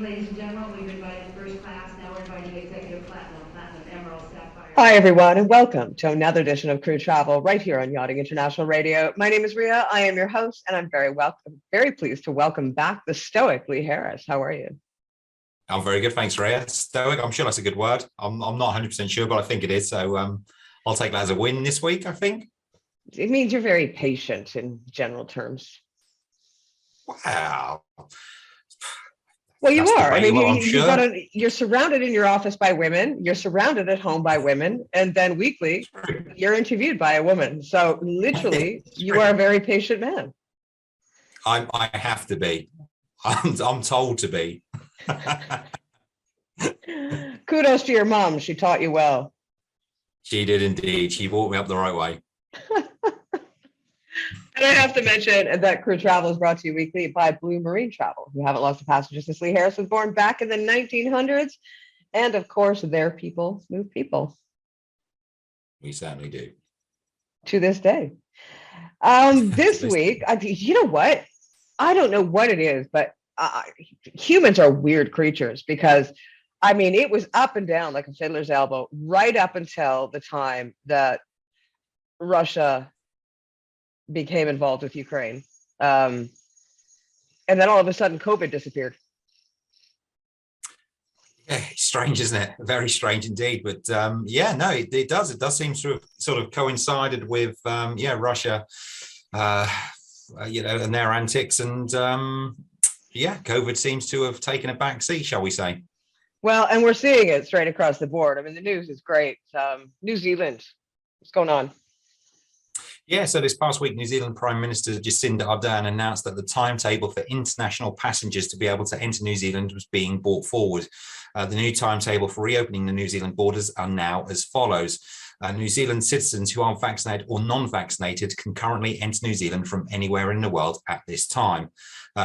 evening, ladies and gentlemen. We've invited first class, now we're inviting executive platinum, platinum, emerald, sapphire. Hi, everyone, and welcome to another edition of Crew Travel right here on Yachting International Radio. My name is Ria. I am your host, and I'm very pleased to welcome back the stoic Lee Harris. How are you? I'm very good, thanks, Ria. Stoic, I'm sure that's a good word. I'm not 100% sure, but I think it is. So I'll take that as a win this week, I think. It means you're very patient in general terms. Wow. Well, you are. I mean, you're surrounded in your office by women. You're surrounded at home by women. And then weekly, you're interviewed by a woman. So literally, you are a very patient man. I have to be. I'm told to be. Kudos to your mom. She taught you well. She did indeed. She brought me up the right way. And I have to mention that Crew Travel is brought to you weekly by Blue Marine Travel, who haven't lost a passenger since Lee Harris was born back in the 1900s. And of course, their people move people. We certainly do. To this day. This week, you know what? I don't know what it is, but humans are weird creatures because, I mean, it was up and down like a fiddler's elbow right up until the time that Russia became involved with Ukraine. And then all of a sudden, COVID disappeared. Yeah, strange, isn't it? Very strange indeed. But yeah, no, it does. It does seem to have sort of coincided with, Russia, and their antics. And COVID seems to have taken a back seat, shall we say. Well, and we're seeing it straight across the board. I mean, the news is great. New Zealand, what's going on? Yeah, so this past week, New Zealand Prime Minister Jacinda Ardern announced that the timetable for international passengers to be able to enter New Zealand was being brought forward. The new timetable for reopening the New Zealand borders are now as follows. New Zealand citizens who are vaccinated or non-vaccinated can currently enter New Zealand from anywhere in the world at this time.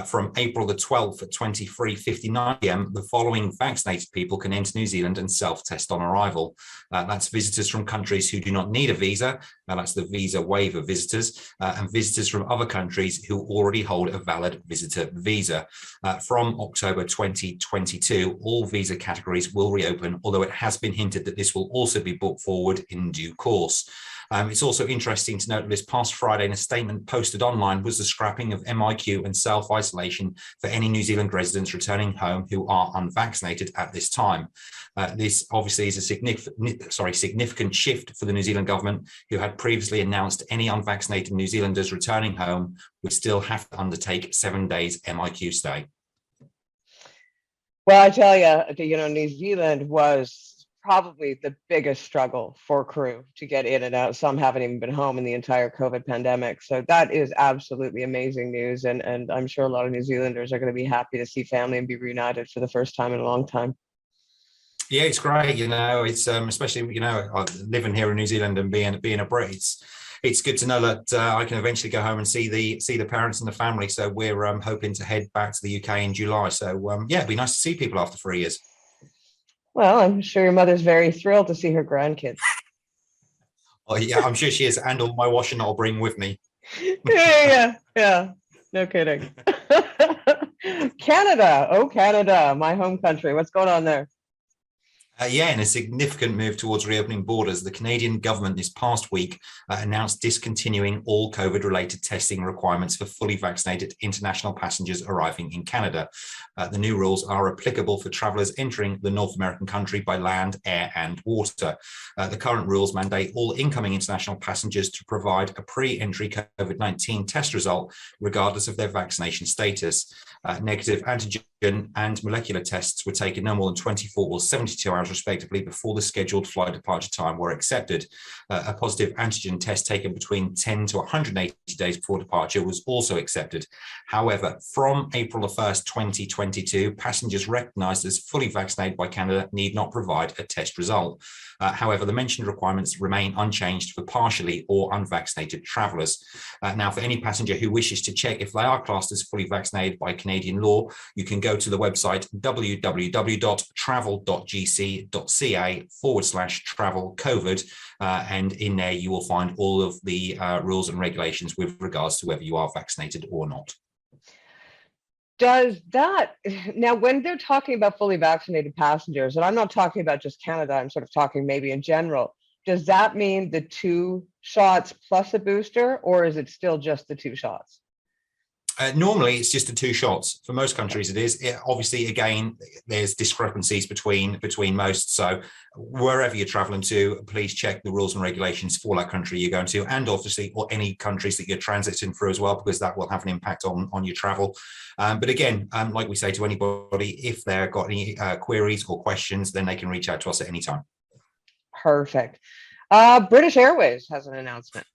From April the 12th at 23:59 p.m, the following vaccinated people can enter New Zealand and self-test on arrival. That's visitors from countries who do not need a visa. That's the visa waiver visitors, and visitors from other countries who already hold a valid visitor visa. From October 2022, all visa categories will reopen, although it has been hinted that this will also be brought forward in due course. It's also interesting to note that this past Friday, in a statement posted online, was the scrapping of MIQ and self-isolation for any New Zealand residents returning home who are unvaccinated at this time. This obviously is a significant shift for the New Zealand government, who had previously announced any unvaccinated New Zealanders returning home would still have to undertake 7 days MIQ stay. Well, I tell you, New Zealand was probably the biggest struggle for crew to get in and out. Some haven't even been home in the entire COVID pandemic. So that is absolutely amazing news. And I'm sure a lot of New Zealanders are going to be happy to see family and be reunited for the first time in a long time. Yeah, it's great. It's especially, living here in New Zealand and being a Brit, it's good to know that I can eventually go home and see the parents and the family. So we're hoping to head back to the UK in July. So it'd be nice to see people after 3 years. Well, I'm sure your mother's very thrilled to see her grandkids. Oh, yeah, I'm sure she is. And all my washing I'll bring with me. Yeah. No kidding. Canada. Oh, Canada, my home country. What's going on there? In a significant move towards reopening borders, the Canadian government this past week announced discontinuing all COVID-related testing requirements for fully vaccinated international passengers arriving in Canada. The new rules are applicable for travellers entering the North American country by land, air and water. The current rules mandate all incoming international passengers to provide a pre-entry COVID-19 test result, regardless of their vaccination status. Negative antigen and molecular tests were taken no more than 24 or 72 hours respectively before the scheduled flight departure time were accepted. A positive antigen test taken between 10 to 180 days before departure was also accepted. However, from April the 1st, 2022, passengers recognised as fully vaccinated by Canada need not provide a test result. However, the mentioned requirements remain unchanged for partially or unvaccinated travellers. Now, for any passenger who wishes to check if they are classed as fully vaccinated by Canadian law, you can go to the website www.travel.gc.ca/travel COVID, and in there you will find all of the rules and regulations with regards to whether you are vaccinated or not. Does that now, when they're talking about fully vaccinated passengers, and I'm not talking about just Canada, I'm sort of talking maybe in general, does that mean the 2 shots plus a booster, or is it still just the 2 shots? Normally, it's just the 2 shots. For most countries, it is. Obviously, again, there's discrepancies between most. So wherever you're traveling to, please check the rules and regulations for that country you're going to, and obviously, or any countries that you're transiting through as well, because that will have an impact on your travel. But again, like we say to anybody, if they've got any queries or questions, then they can reach out to us at any time. Perfect. British Airways has an announcement.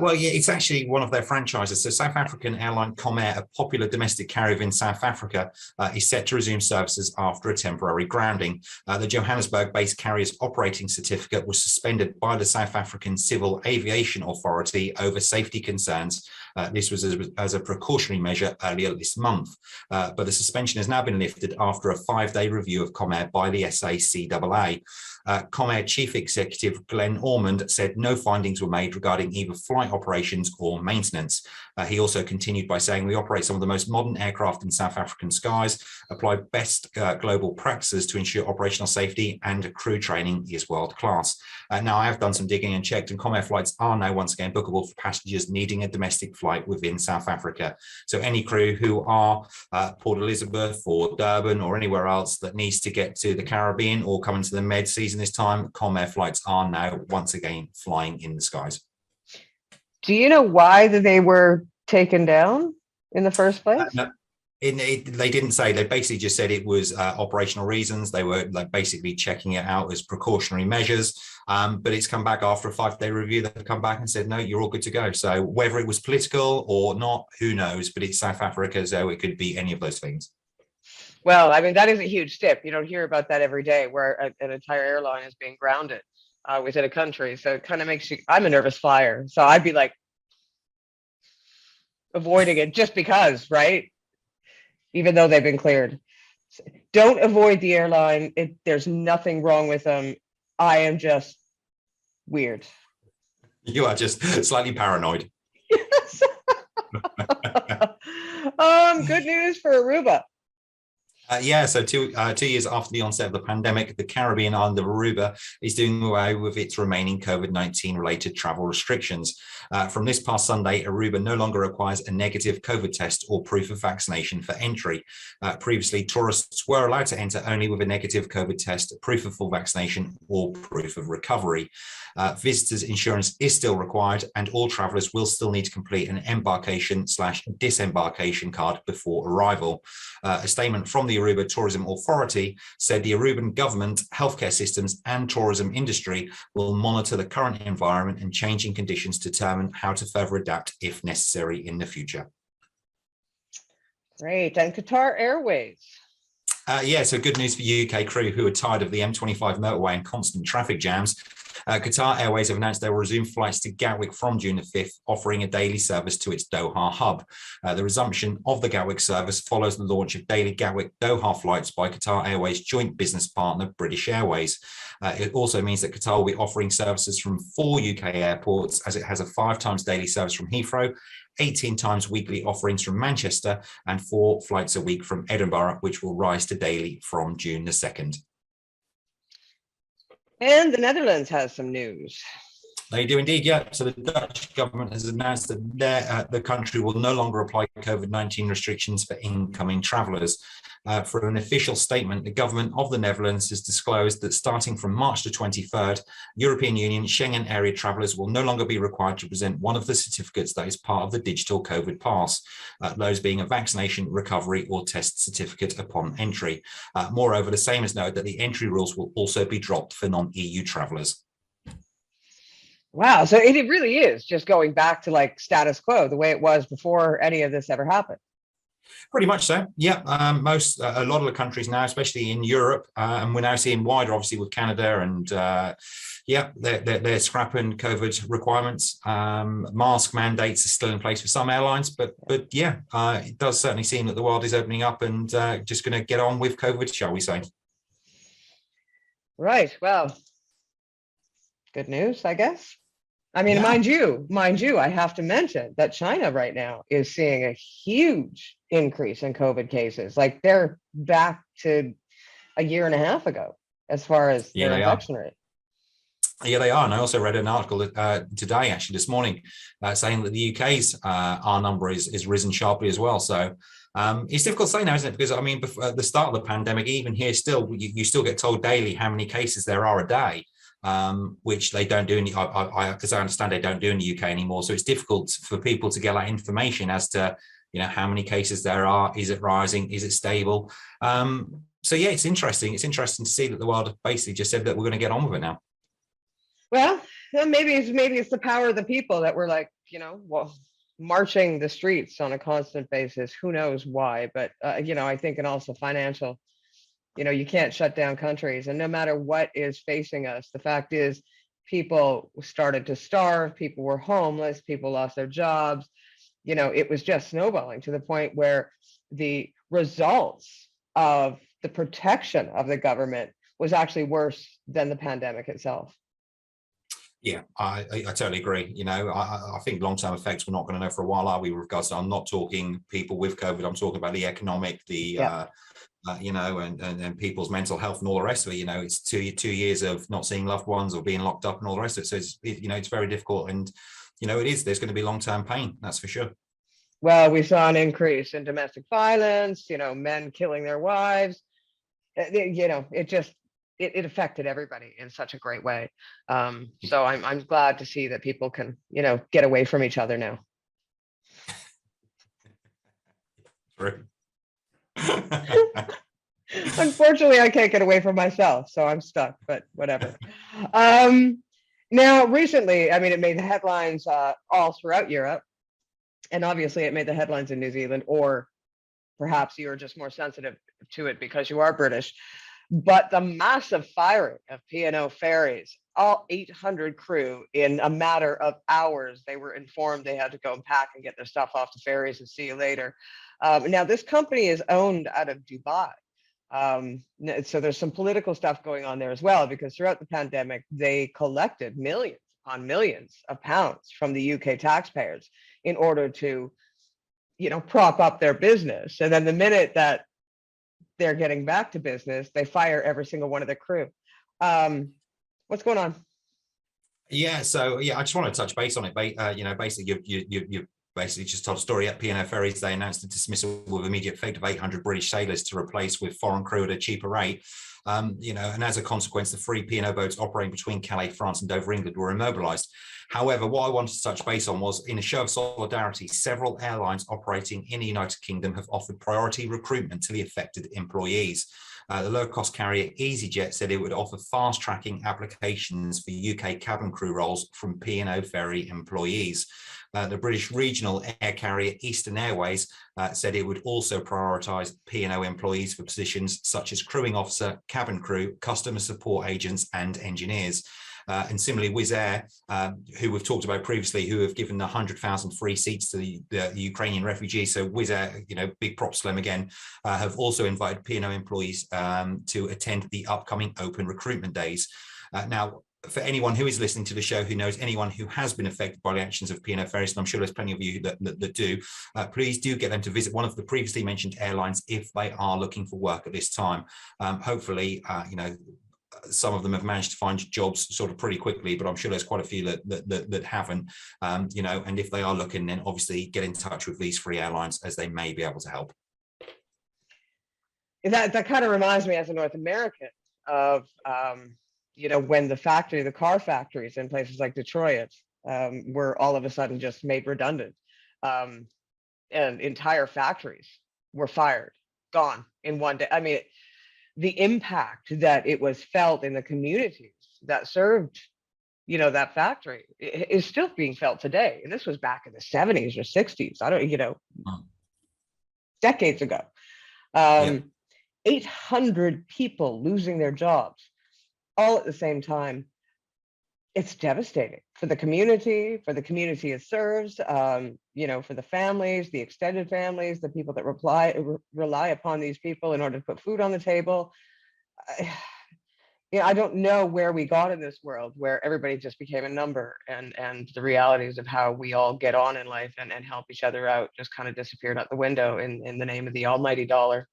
Well, yeah, it's actually one of their franchises. So South African airline Comair, a popular domestic carrier in South Africa, is set to resume services after a temporary grounding. The Johannesburg-based carrier's operating certificate was suspended by the South African Civil Aviation Authority over safety concerns. This was as a precautionary measure earlier this month. But the suspension has now been lifted after a 5-day review of Comair by the SACAA. Comair Chief Executive Glenn Ormond said no findings were made regarding either flight operations or maintenance. He also continued by saying, we operate some of the most modern aircraft in South African skies, apply best global practices to ensure operational safety, and crew training is world class. Now, I have done some digging and checked, and Comair flights are now once again bookable for passengers needing a domestic flight within South Africa. So any crew who are Port Elizabeth or Durban or anywhere else that needs to get to the Caribbean or come into the Med season this time, Comair flights are now once again flying in the skies. Do you know why they were taken down in the first place? No, they didn't say. They basically just said it was operational reasons. They were like basically checking it out as precautionary measures. But it's come back after a 5-day review. They've come back and said, no, you're all good to go. So whether it was political or not, who knows? But it's South Africa, so it could be any of those things. Well, I mean, that is a huge step. You don't hear about that every day, where an entire airline is being grounded within a country. So it kind of makes you, I'm a nervous flyer. So I'd be like avoiding it just because, right? Even though they've been cleared. Don't avoid the airline. There's nothing wrong with them. I am just weird. You are just slightly paranoid. Yes. Good news for Aruba. Yeah, so 2 years after the onset of the pandemic, the Caribbean island of Aruba is doing away with its remaining COVID-19 related travel restrictions. From this past Sunday, Aruba no longer requires a negative COVID test or proof of vaccination for entry. Previously, tourists were allowed to enter only with a negative COVID test, proof of full vaccination, or proof of recovery. Visitors insurance is still required, and all travelers will still need to complete an embarkation/disembarkation card before arrival. A statement from the Aruba Tourism Authority said the Aruban government, healthcare systems, and tourism industry will monitor the current environment and changing conditions to determine how to further adapt if necessary in the future. Great. And Qatar Airways. Yeah, so good news for UK crew who are tired of the M25 motorway and constant traffic jams. Qatar Airways have announced they will resume flights to Gatwick from June the 5th, offering a daily service to its Doha hub. The resumption of the Gatwick service follows the launch of daily Gatwick-Doha flights by Qatar Airways' joint business partner, British Airways. It also means that Qatar will be offering services from 4 UK airports, as it has a 5 times daily service from Heathrow, 18 times weekly offerings from Manchester, and 4 flights a week from Edinburgh, which will rise to daily from June the 2nd. And the Netherlands has some news. They do indeed, yeah. So the Dutch government has announced that the country will no longer apply COVID-19 restrictions for incoming travellers. For an official statement, the government of the Netherlands has disclosed that starting from March the 23rd, European Union Schengen area travellers will no longer be required to present one of the certificates that is part of the digital COVID pass, those being a vaccination, recovery, or test certificate upon entry. Moreover, the same is noted that the entry rules will also be dropped for non-EU travellers. Wow. So it really is just going back to like status quo, the way it was before any of this ever happened. Pretty much so. Yeah. A lot of the countries now, especially in Europe, and we're now seeing wider, obviously, with Canada and yeah, they're scrapping COVID requirements. Mask mandates are still in place for some airlines, but yeah, it does certainly seem that the world is opening up and just going to get on with COVID, shall we say? Right. Well, good news, I guess. I mean, Yeah. mind you, I have to mention that China right now is seeing a huge increase in COVID cases. Like they're back to a year and a half ago as far as Yeah, their they are. infection rate. Yeah, they are. And I also read an article today, actually this morning, saying that the UK's R number is risen sharply as well. So it's difficult to say now, isn't it? Because I mean, before, at the start of the pandemic, even here, still you still get told daily how many cases there are a day, which they don't do. As I understand, they don't do in the UK anymore. So it's difficult for people to get that information as to how many cases there are. Is it rising? Is it stable? So yeah, it's interesting. It's interesting to see that the world basically just said that we're going to get on with it now. Well, maybe it's the power of the people that were like, well, marching the streets on a constant basis. Who knows why? But I think, and also financial. You can't shut down countries, and no matter what is facing us, the fact is, people started to starve. People were homeless. People lost their jobs. It was just snowballing to the point where the results of the protection of the government was actually worse than the pandemic itself. Yeah, I totally agree. I think long-term effects we're not going to know for a while, are we? With regards to, I'm not talking people with COVID. I'm talking about the economic, and people's mental health and all the rest of it. It's 2 years of not seeing loved ones or being locked up and all the rest of it. So it's very difficult, and it is. There's going to be long-term pain, that's for sure. Well, we saw an increase in domestic violence. Men killing their wives. It affected everybody in such a great way. So I'm glad to see that people can, get away from each other now. True. Unfortunately, I can't get away from myself, so I'm stuck, but whatever. Now, recently, I mean, it made the headlines all throughout Europe, and obviously it made the headlines in New Zealand, or perhaps you are just more sensitive to it because you are British. But the massive firing of P O Ferries, all 800 crew, in a matter of hours, they were informed they had to go and pack and get their stuff off the ferries and see you later. Now, this company is owned out of Dubai. So there's some political stuff going on there as well, because throughout the pandemic, they collected millions on millions of pounds from the UK taxpayers in order to, prop up their business. And then the minute that they're getting back to business, they fire every single one of their crew. What's going on? Yeah, so I just want to touch base on it. Basically, you basically just told a story at P O Ferries. They announced the dismissal with immediate effect of 800 British sailors to replace with foreign crew at a cheaper rate. And as a consequence, the 3 P&O boats operating between Calais, France and Dover, England were immobilised. However, what I wanted to touch base on was, in a show of solidarity, several airlines operating in the United Kingdom have offered priority recruitment to the affected employees. The low-cost carrier EasyJet said it would offer fast-tracking applications for UK cabin crew roles from P&O Ferry employees. The British regional air carrier Eastern Airways said it would also prioritise P&O employees for positions such as crewing officer, cabin crew, customer support agents and engineers. And similarly, Wizz Air, who we've talked about previously, who have given 100,000 free seats to the Ukrainian refugees. So Wizz Air, big props to them again, have also invited P&O employees to attend the upcoming open recruitment days. Now, for anyone who is listening to the show who knows anyone who has been affected by the actions of P&O Ferries, and I'm sure there's plenty of you that do, please do get them to visit one of the previously mentioned airlines if they are looking for work at this time. Hopefully, some of them have managed to find jobs sort of pretty quickly, but I'm sure there's quite a few that haven't, and if they are looking, then obviously get in touch with these 3 airlines, as they may be able to help. That kind of reminds me, as a North American, of when the car factories in places like Detroit were all of a sudden just made redundant, and entire factories were fired, gone in one day. I mean, the impact that it was felt in the communities that served, that factory is still being felt today. And this was back in the 70s or 60s. I don't, decades ago. 800 people losing their jobs all at the same time. It's devastating for the community it serves, for the families, the extended families, the people that rely upon these people in order to put food on the table. Yeah, I don't know where we got in this world where everybody just became a number, and the realities of how we all get on in life and help each other out just kind of disappeared out the window in the name of the almighty dollar.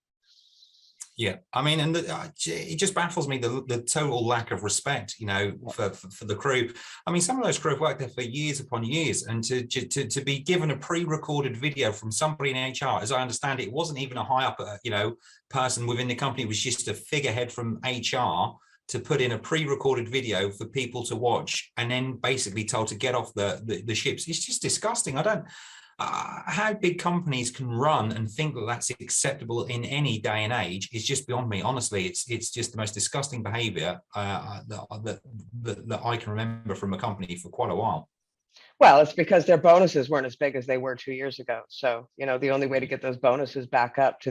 Yeah, I mean, and it just baffles me the total lack of respect, you know, for the crew. I mean, some of those crew have worked there for years upon years, and to be given a pre-recorded video from somebody in HR, as I understand it, it wasn't even a high up, you know, person within the company. It was just a figurehead from HR to put in a pre-recorded video for people to watch, and then basically told to get off the ships. It's just disgusting. I don't. How big companies can run and think that that's acceptable in any day and age is just beyond me. Honestly, it's just the most disgusting behavior that I can remember from a company for quite a while. Well, it's because their bonuses weren't as big as they were 2 years ago. So, you know, the only way to get those bonuses back up to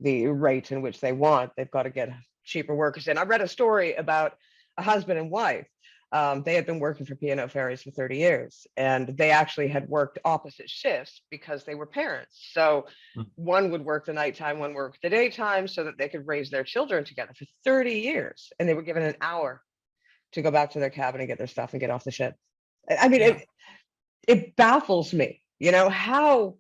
the rate in which they want, they've got to get cheaper workers in. I read a story about a husband and wife. They had been working for P O Ferries for 30 years, and they actually had worked opposite shifts because they were parents. So one would work the nighttime, one worked the daytime, so that they could raise their children together for 30 years. And they were given an hour to go back to their cabin and get their stuff and get off the ship. I mean, Yeah. it baffles me, you know, how,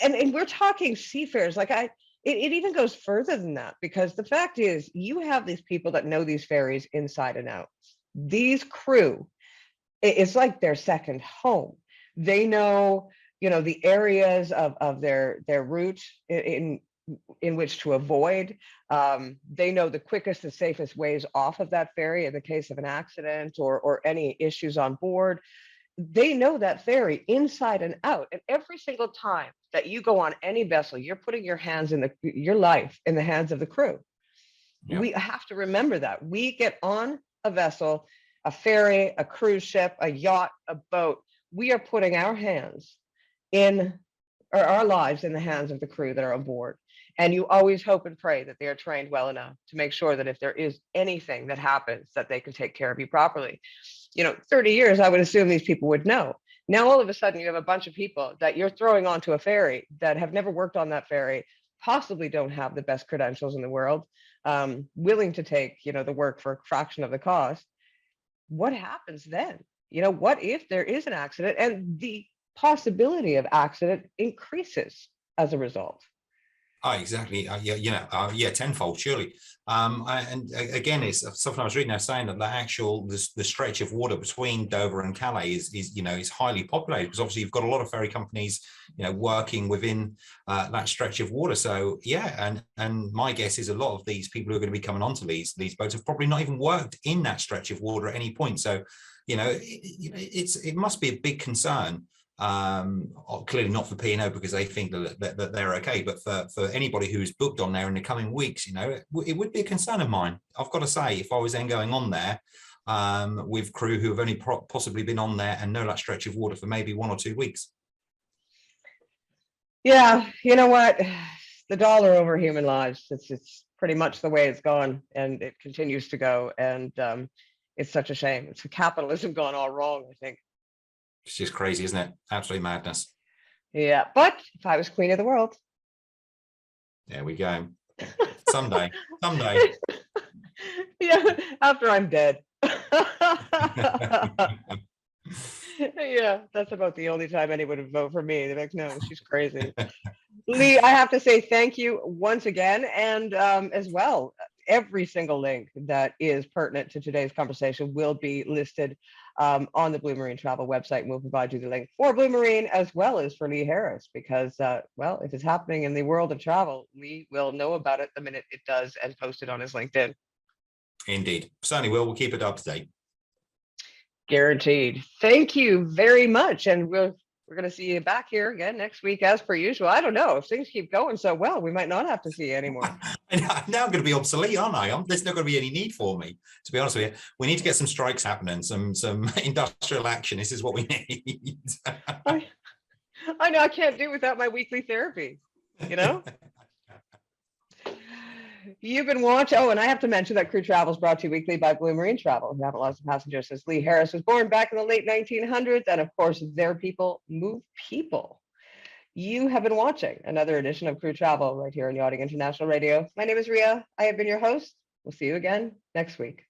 and we're talking seafarers, like it even goes further than that, because the fact is you have these people that know these ferries inside and out. These crew, it's like their second home. They know, you know, the areas of their route in which to avoid. They know the quickest and safest ways off of that ferry in the case of an accident or any issues on board. They know that ferry inside and out. And every single time that you go on any vessel, you're putting your life in the hands of the crew. Yeah. We have to remember that. We get on a vessel, a ferry, a cruise ship, a yacht, a boat. We are putting our hands in, or our lives in the hands of the crew that are on board. And you always hope and pray that they are trained well enough to make sure that if there is anything that happens, that they can take care of you properly. You know, 30 years, I would assume these people would know. Now, all of a sudden, you have a bunch of people that you're throwing onto a ferry that have never worked on that ferry, possibly don't have the best credentials in the world, willing to take, you know, the work for a fraction of the cost. What happens then? You know, what if there is an accident and the possibility of accident increases as a result? Oh, exactly. Yeah, you know, yeah, tenfold, surely. And again, it's something I was reading now saying that the stretch of water between Dover and Calais is you know, is highly populated, because obviously you've got a lot of ferry companies, you know, working within that stretch of water. So yeah, and my guess is a lot of these people who are going to be coming onto these boats have probably not even worked in that stretch of water at any point. So, you know, it must be a big concern. Clearly not for P&O because they think that they're okay, but for anybody who's booked on there in the coming weeks, you know, it would be a concern of mine. I've got to say, if I was then going on there with crew who have only possibly been on there and know that stretch of water for maybe 1 or 2 weeks. Yeah, you know what? The dollar over human lives. It's pretty much the way it's gone, and it continues to go. And it's such a shame. It's capitalism gone all wrong, I think. It's just crazy, isn't it? Absolute madness. Yeah, but if I was queen of the world. There we go. Someday. Yeah, after I'm dead. Yeah, that's about the only time anyone would vote for me. They're like, no, she's crazy. Lee, I have to say thank you once again. And as well, every single link that is pertinent to today's conversation will be listed on the Blue Marine Travel website. And we'll provide you the link for Blue Marine as well as for Lee Harris, because, well, if it's happening in the world of travel, we will know about it the minute it does and post it on his LinkedIn. Indeed. Certainly will. We'll keep it up to date. Guaranteed. Thank you very much. And we're going to see you back here again next week as per usual. I don't know if things keep going so well, we might not have to see you anymore. Now I'm going to be obsolete, aren't I? There's not going to be any need for me, to be honest with you. We need to get some strikes happening, some industrial action. This is what we need. I know I can't do without my weekly therapy, you know? You've been watching. Oh, and I have to mention that Crew Travel is brought to you weekly by Blue Marine Travel, who have lots of passengers since Lee Harris was born back in the late 1900s. And of course, their people move people. You have been watching another edition of Crew Travel right here on Yachting International Radio. My name is Ria. I have been your host. We'll see you again next week.